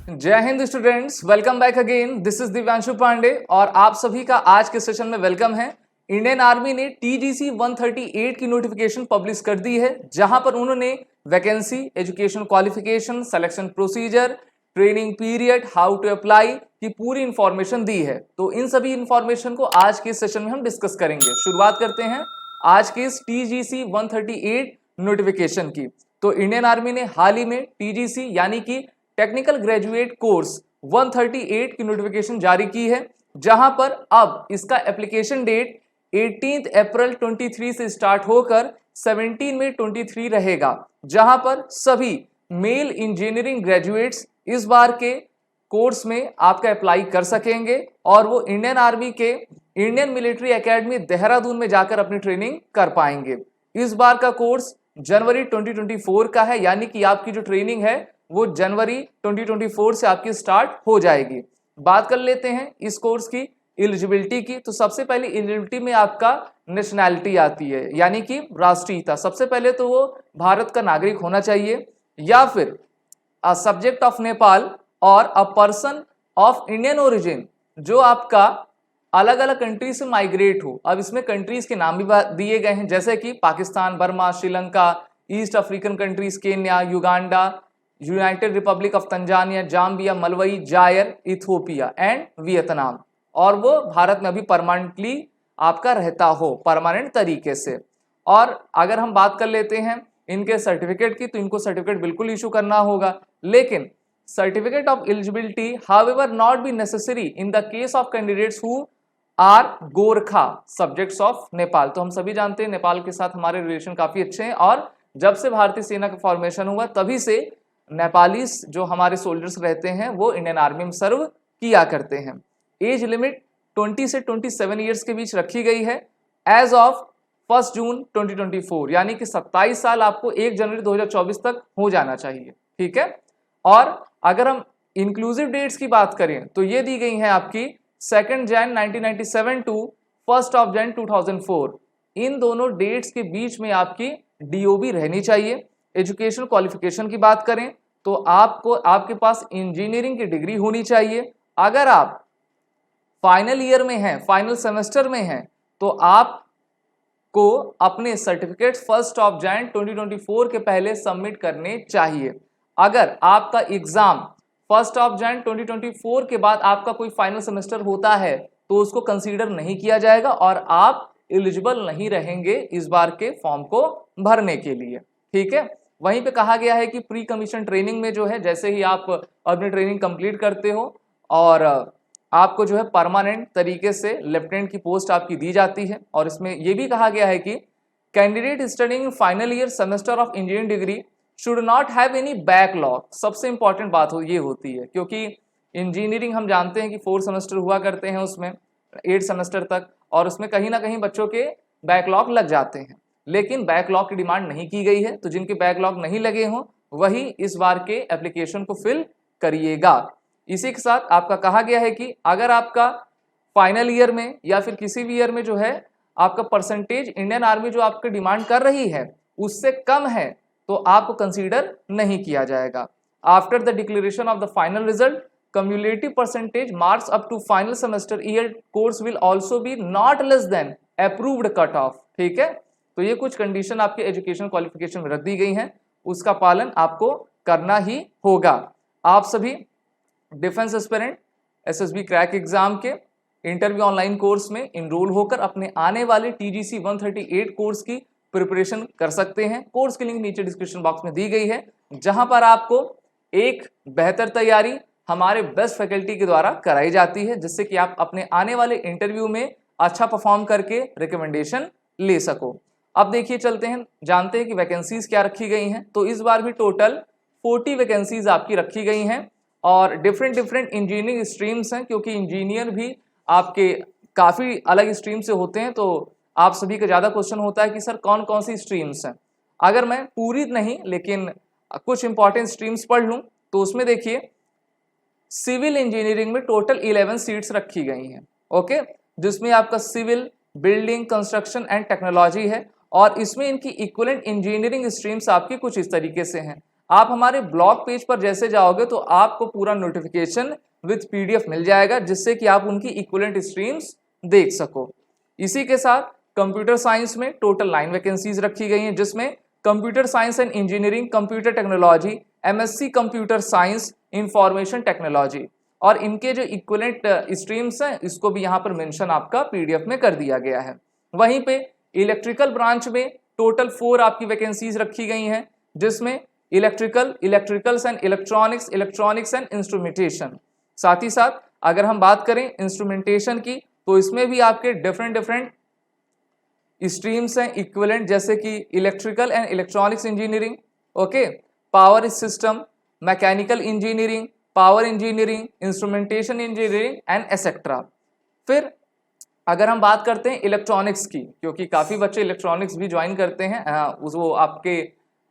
जय Hind students, welcome back again. This is Divyanshu Pandey और आप सभी का आज के सेशन में वेलकम है। इंडियन आर्मी ने टीजीसी 138 की नोटिफिकेशन पब्लिश कर दी है, जहां पर उन्होंने vacancy, education qualification, selection procedure, training period, how to apply की पूरी इंफॉर्मेशन दी है। तो इन सभी इंफॉर्मेशन को आज के सेशन में हम डिस्कस करेंगे। शुरुआत करते हैं आज के इस टीजीसी 138 नोटिफिकेशन की। तो इंडियन आर्मी ने हाल ही में टीजीसी यानी कि टेक्निकल ग्रेजुएट कोर्स 138 की नोटिफिकेशन जारी की है, जहां पर अब इसका एप्लीकेशन डेट 18 अप्रैल 23 से स्टार्ट होकर 17 मई 23 रहेगा, जहां पर सभी मेल इंजीनियरिंग ग्रेजुएट्स इस बार के कोर्स में आपका अप्लाई कर सकेंगे और वो इंडियन आर्मी के इंडियन मिलिट्री एकेडमी देहरादून में जाकर अपनी ट्रेनिंग कर पाएंगे। इस बार का कोर्स जनवरी 2024 का है, यानी कि आपकी जो ट्रेनिंग है वो जनवरी 2024 से आपकी स्टार्ट हो जाएगी। बात कर लेते हैं इस कोर्स की एलिजिबिलिटी की। तो सबसे पहले एलिजिबिलिटी में आपका नेशनैलिटी आती है, यानी कि राष्ट्रीयता। सबसे पहले तो वो भारत का नागरिक होना चाहिए या फिर अ सब्जेक्ट ऑफ नेपाल और a person of Indian origin जो आपका अलग अलग कंट्री से माइग्रेट हो। अब इसमें कंट्रीज के नाम भी दिए गए हैं, जैसे कि Pakistan, Burma, Sri Lanka, East African countries, Kenya, Uganda, United Republic of Tanzania, Zambia, Malawi, Zaire, Ethiopia and Vietnam. और वो भारत में अभी परमानेंटली आपका रहता हो, परमानेंट तरीके से। और अगर हम बात कर लेते हैं इनके सर्टिफिकेट की, तो इनको सर्टिफिकेट बिल्कुल इशू करना होगा, लेकिन certificate of eligibility however not be necessary in the case of candidates who are Gorkha subjects of Nepal. तो हम सभी जानते हैं नेपाल के साथ हमारे रिलेशन काफी अच्छे हैं और जब से भारतीय सेना का फॉर्मेशन हुआ तभी से नेपालीस जो हमारे सोल्जर्स रहते हैं वो इंडियन आर्मी में सर्व किया करते हैं। एज लिमिट 20 से 27 ईयर्स के बीच रखी गई है एज ऑफ 1 जून 2024, यानी कि 27 साल आपको 1 जनवरी 2024 तक हो जाना चाहिए। ठीक है। और अगर हम इंक्लूसिव डेट्स की बात करें तो ये दी गई है आपकी 2 जैन 1997 टू 1 जैन 2004। इन दोनों डेट्स के बीच में आपकी डीओबी रहनी चाहिए। एजुकेशन क्वालिफिकेशन की बात करें तो आपके पास इंजीनियरिंग की डिग्री होनी चाहिए। अगर आप फाइनल ईयर में हैं, फाइनल सेमेस्टर में हैं, तो आपको अपने सर्टिफिकेट 1 जैन 2024 के पहले सबमिट करने चाहिए। अगर आपका एग्जाम 1 जैन 2024 के बाद आपका कोई फाइनल सेमेस्टर होता है तो उसको कंसीडर नहीं किया जाएगा और आप एलिजिबल नहीं रहेंगे इस बार के फॉर्म को भरने के लिए। ठीक है। वहीं पे कहा गया है कि प्री कमीशन ट्रेनिंग में जो है, जैसे ही आप अपनी ट्रेनिंग कंप्लीट करते हो और आपको जो है परमानेंट तरीके से लेफ्टिनेंट की पोस्ट आपकी दी जाती है। और इसमें यह भी कहा गया है कि candidate studying in final year semester of engineering degree should not have any backlog. सबसे इंपॉर्टेंट बात ये होती है, क्योंकि इंजीनियरिंग हम जानते हैं कि 4 सेमेस्टर हुआ करते हैं, उसमें 8 सेमेस्टर तक, और उसमें कहीं ना कहीं बच्चों के बैकलॉग लग जाते हैं, लेकिन बैकलॉग की डिमांड नहीं की गई है। तो जिनके बैकलॉग नहीं लगे हों वही इस बार के एप्लीकेशन को फिल करिएगा। इसी के साथ आपका कहा गया है कि अगर आपका फाइनल ईयर में या फिर किसी भी ईयर में जो है आपका परसेंटेज इंडियन आर्मी जो आपकी डिमांड कर रही है उससे कम है तो आपको कंसीडर नहीं किया जाएगा। After the declaration of the final result, cumulative percentage marks up to final semester year course will also be not less than approved cut off। ठीक है। तो ये कुछ कंडीशन आपके एजुकेशन क्वालिफिकेशन में रख दी गई हैं, उसका पालन आपको करना ही होगा। आप सभी defence aspirant SSB crack exam के इंटरव्यू ऑनलाइन कोर्स में इनरोल होकर अपने आने वाले टीजीसी 138 कोर्स की प्रिपरेशन कर सकते हैं। कोर्स की लिंक नीचे डिस्क्रिप्शन बॉक्स में दी गई है, जहां पर आपको एक बेहतर तैयारी हमारे बेस्ट फैकल्टी के द्वारा कराई जाती है, जिससे कि आप अपने आने वाले इंटरव्यू में अच्छा परफॉर्म करके रिकमेंडेशन ले सको। अब देखिए चलते हैं, जानते हैं कि वैकेंसीज क्या रखी गई हैं। तो इस बार भी टोटल 40 वैकेंसीज आपकी रखी गई हैं और डिफरेंट इंजीनियरिंग स्ट्रीम्स हैं, क्योंकि इंजीनियर भी आपके काफ़ी अलग स्ट्रीम से होते हैं। तो आप सभी का ज़्यादा क्वेश्चन होता है कि सर कौन कौन सी स्ट्रीम्स हैं। अगर मैं पूरी नहीं लेकिन कुछ इंपॉर्टेंट स्ट्रीम्स पढ़ लूँ तो उसमें देखिए सिविल इंजीनियरिंग में टोटल 11 सीट्स रखी गई हैं। ओके, जिसमें आपका civil, building, construction and technology है और इसमें इनकी इक्विवेलेंट इंजीनियरिंग स्ट्रीम्स आपकी कुछ इस तरीके से हैं। आप हमारे ब्लॉग पेज पर जैसे जाओगे तो आपको पूरा नोटिफिकेशन विथ पीडीएफ मिल जाएगा, जिससे कि आप उनकी इक्विवेलेंट स्ट्रीम्स देख सको। इसी के साथ कंप्यूटर साइंस में टोटल 9 वैकेंसीज रखी गई हैं, जिसमें computer science and engineering, computer technology, MSc computer science, information technology, और इनके जो इक्विवेलेंट स्ट्रीम्स हैं इसको भी यहाँ पर मेंशन आपका पीडीएफ में कर दिया गया है। वहीं पे इलेक्ट्रिकल ब्रांच में टोटल 4 आपकी वैकेंसीज रखी गई हैं, जिसमें electricals and electronics, electronics and instrumentation. साथ ही साथ अगर हम बात करें इंस्ट्रूमेंटेशन की तो इसमें भी आपके डिफरेंट स्ट्रीम्स हैं इक्विवेलेंट, जैसे कि electrical and electronics engineering, okay, power system, mechanical engineering, power engineering, instrumentation engineering and etcetera. फिर अगर हम बात करते हैं इलेक्ट्रॉनिक्स की, क्योंकि काफ़ी बच्चे इलेक्ट्रॉनिक्स भी ज्वाइन करते हैं, वो आपके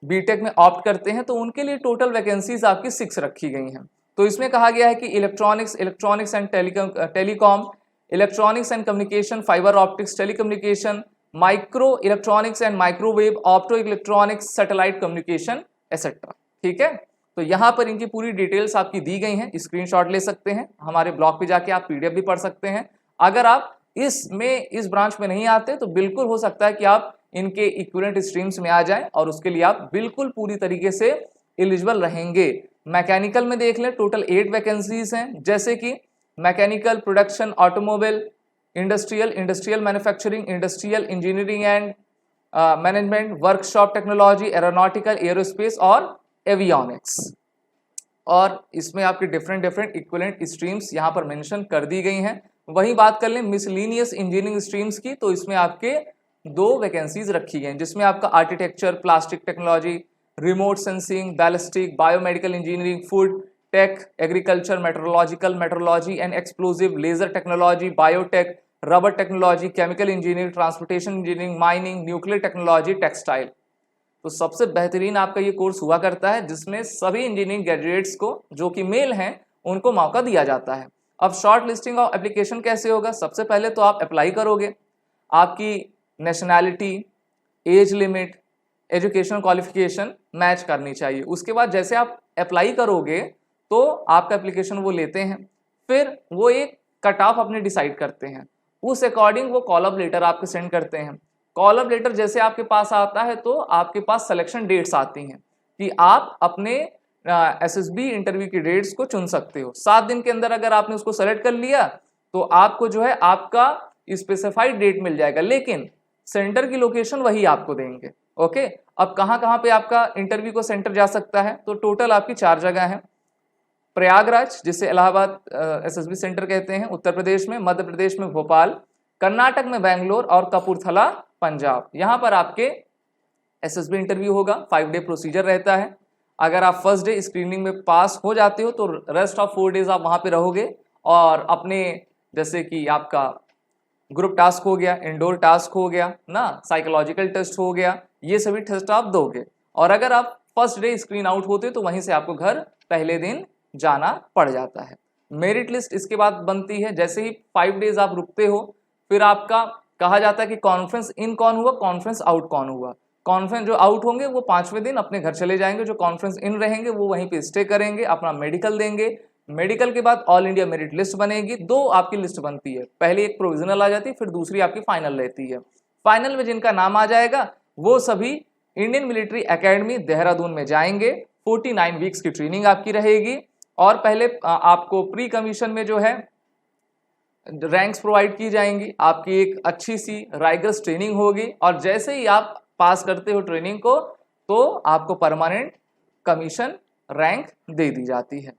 बीटेक में ऑप्ट करते हैं, तो उनके लिए टोटल वैकेंसीज आपकी 6 रखी गई हैं। तो इसमें कहा गया है कि electronics and telecom, electronics and communication, fibre optics, telecommunication, micro electronics and microwave, opto electronics, satellite communication etcetera. ठीक है, तो यहाँ पर इनकी पूरी डिटेल्स आपकी दी गई हैं, स्क्रीनशॉट ले सकते हैं, हमारे ब्लॉग पे जाके आप पीडीएफ भी पढ़ सकते हैं। अगर आप इस ब्रांच में नहीं आते तो बिल्कुल हो सकता है कि आप इनके इक्विवेलेंट स्ट्रीम्स में आ जाएं, और उसके लिए आप बिल्कुल पूरी तरीके से एलिजिबल रहेंगे। मैकेनिकल में देख लें, टोटल 8 वैकेंसीज हैं, जैसे कि mechanical, production, automobile, industrial manufacturing, industrial engineering and management, workshop technology, aeronautical, aerospace और एवियोनिक्स। और इसमें आपके डिफरेंट इक्विवेलेंट स्ट्रीम्स यहाँ पर मेंशन कर दी गई हैं। वहीं बात कर लें मिसलिनियस इंजीनियरिंग स्ट्रीम्स की, तो इसमें आपके 2 वैकेंसीज रखी गई हैं, जिसमें आपका architecture, plastic technology, remote sensing, ballistic, biomedical engineering, food tech, agriculture, metrology and explosive, laser technology, biotech, rubber technology, chemical engineering, transportation engineering, mining, nuclear technology, textile. तो सबसे बेहतरीन आपका ये कोर्स हुआ करता है, जिसमें सभी इंजीनियरिंग ग्रेजुएट्स को जो कि मेल हैं उनको मौका दिया जाता है। अब शॉर्ट लिस्टिंग ऑफ एप्लीकेशन कैसे होगा? सबसे पहले तो आप अप्लाई करोगे, आपकी nationality, age limit, education qualification match करनी चाहिए। उसके बाद जैसे आप अप्लाई करोगे तो आपका एप्लीकेशन वो लेते हैं, फिर वो एक कट ऑफ अपने डिसाइड करते हैं, उस अकॉर्डिंग वो कॉल अप लेटर आपको सेंड करते हैं। कॉल अप लेटर जैसे आपके पास आता है तो आपके पास सिलेक्शन डेट्स आती हैं कि आप अपने एसएसबी इंटरव्यू की डेट्स को चुन सकते हो। 7 दिन के अंदर अगर आपने उसको सेलेक्ट कर लिया तो आपको जो है आपका स्पेसिफाइड डेट मिल जाएगा, लेकिन सेंटर की लोकेशन वही आपको देंगे। ओके, अब कहाँ पे आपका इंटरव्यू को सेंटर जा सकता है? तो टोटल आपकी 4 जगह हैं। प्रयागराज, जिसे इलाहाबाद एसएसबी सेंटर कहते हैं, उत्तर प्रदेश में, मध्य प्रदेश में भोपाल, कर्नाटक में बेंगलोर और कपूरथला पंजाब। यहाँ पर आपके एसएसबी इंटरव्यू होगा। 5 डे प्रोसीजर रहता है। अगर आप फर्स्ट डे स्क्रीनिंग में पास हो जाते हो तो रेस्ट ऑफ 4 डेज आप वहाँ पे रहोगे और अपने जैसे कि आपका ग्रुप टास्क हो गया, इंडोर टास्क हो गया ना, साइकोलॉजिकल टेस्ट हो गया, ये सभी टेस्ट आप दोगे। और अगर आप फर्स्ट डे स्क्रीन आउट होते तो वहीं से आपको घर पहले दिन जाना पड़ जाता है। मेरिट लिस्ट इसके बाद बनती है। जैसे ही 5 डेज आप रुकते हो फिर आपका कहा जाता है कि कॉन्फ्रेंस इन कौन हुआ, कॉन्फ्रेंस आउट कौन हुआ। कॉन्फ्रेंस जो आउट होंगे वो 5वें दिन अपने घर चले जाएंगे, जो कॉन्फ्रेंस इन रहेंगे वो वहीं पे स्टे करेंगे, अपना मेडिकल देंगे। मेडिकल के बाद ऑल इंडिया मेरिट लिस्ट बनेगी। 2 आपकी लिस्ट बनती है, पहले एक प्रोविजनल आ जाती है, फिर दूसरी आपकी फाइनल रहती है। फाइनल में जिनका नाम आ जाएगा वो सभी इंडियन मिलिट्री एकेडमी देहरादून में जाएंगे। 49 वीक्स की ट्रेनिंग आपकी रहेगी और पहले आपको प्री कमीशन में जो है रैंक्स प्रोवाइड की जाएंगी। आपकी एक अच्छी सी राइगरस ट्रेनिंग होगी और जैसे ही आप पास करते हो ट्रेनिंग को तो आपको परमानेंट कमीशन रैंक दे दी जाती है।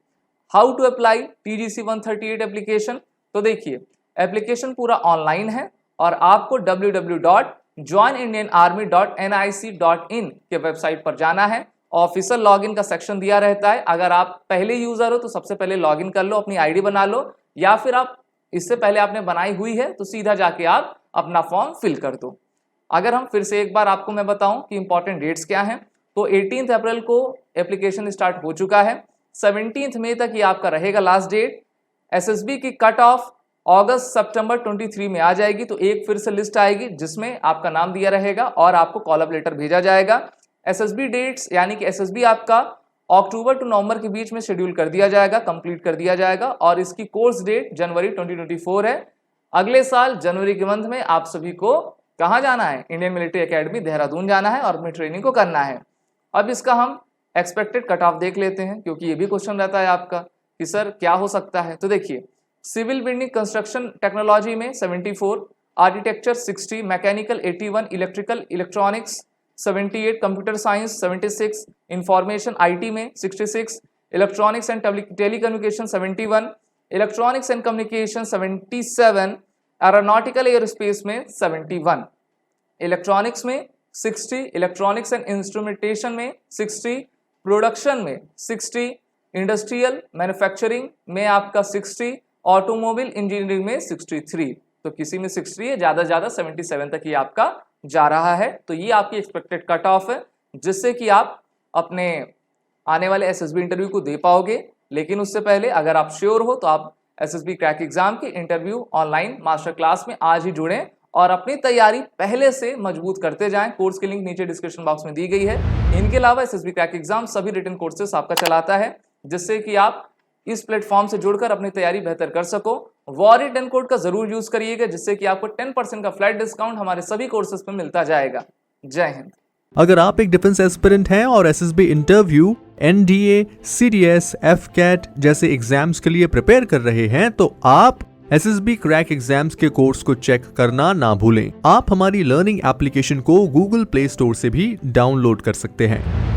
How to apply TGC 138 application? तो देखिए, एप्लीकेशन पूरा ऑनलाइन है और आपको www.joinindianarmy.nic.in के वेबसाइट पर जाना है। ऑफिशियल लॉगिन का सेक्शन दिया रहता है। अगर आप पहले यूजर हो तो सबसे पहले लॉगिन कर लो, अपनी आईडी बना लो, या फिर आप इससे पहले आपने बनाई हुई है तो सीधा जाके आप अपना फॉर्म फिल कर दो। अगर हम फिर से एक बार आपको मैं बताऊं कि इंपॉर्टेंट डेट्स क्या हैं, तो 18 अप्रैल को एप्लीकेशन स्टार्ट हो चुका है। 17 मई तक ये आपका रहेगा लास्ट डेट। एसएसबी की कट ऑफ अगस्त-सितंबर 23 में आ जाएगी, तो एक फिर से लिस्ट आएगी जिसमें आपका नाम दिया रहेगा और आपको कॉल अप लेटर भेजा जाएगा। एसएसबी डेट्स यानी कि एसएसबी आपका अक्टूबर टू नवंबर के बीच में शेड्यूल कर दिया जाएगा, कंप्लीट कर दिया जाएगा और इसकी कोर्स डेट जनवरी 2024 है। अगले साल जनवरी के मंथ में आप सभी को कहाँ जाना है? इंडियन मिलिट्री एकेडमी देहरादून जाना है और अपनी ट्रेनिंग को करना है। अब इसका हम एक्सपेक्टेड कट ऑफ देख लेते हैं, क्योंकि ये भी क्वेश्चन रहता है आपका कि सर क्या हो सकता है। तो देखिए, सिविल बिल्डिंग कंस्ट्रक्शन टेक्नोलॉजी में 74, architecture 60, mechanical 81, electrical electronics 78, computer science 76, information IT में 66, electronics and telecommunication 71, electronics and communication 77, aeronautical aerospace में 71, इलेक्ट्रॉनिक्स में 60, इलेक्ट्रॉनिक्स एंड इंस्ट्रूमेंटेशन में 60, प्रोडक्शन में 60, इंडस्ट्रियल मैन्युफैक्चरिंग में आपका 60, ऑटोमोबाइल इंजीनियरिंग में 63। तो किसी में 60 है, ज़्यादा से ज़्यादा 77 तक ही आपका जा रहा है। तो ये आपकी एक्सपेक्टेड कट ऑफ है, जिससे कि आप अपने आने वाले SSB इंटरव्यू को दे पाओगे। लेकिन उससे पहले अगर आप श्योर हो तो आप SSB क्रैक एग्जाम की इंटरव्यू ऑनलाइन मास्टर क्लास में आज ही जुड़ें और अपनी तैयारी पहले से मजबूत करते जाएं। कोर्स की लिंक नीचे डिस्क्रिप्शन बॉक्स में दी गई है। इनके अलावा SSB क्रैक एग्जाम सभी रिटन कोर्सेस आपका चलाता है, जिससे कि आप इस प्लेटफॉर्म से जुड़कर अपनी तैयारी बेहतर कर सको। वॉरी 10 कोड का जरूर यूज करिएगा, जिससे कि आपको 10% का फ्लैट डिस्काउंट हमारे सभी कोर्सेज पे मिलता जाएगा। जय हिंद। अगर आप एक डिफेंस एस्पिरेंट हैं और SSB interview, NDA, CDS, FCAT जैसे एग्जाम्स के लिए प्रिपेयर कर रहे हैं, तो आप SSB क्रैक एग्जाम्स के कोर्स को चेक करना ना भूलें। आप हमारी लर्निंग एप्लीकेशन को Google प्ले स्टोर से भी डाउनलोड कर सकते हैं।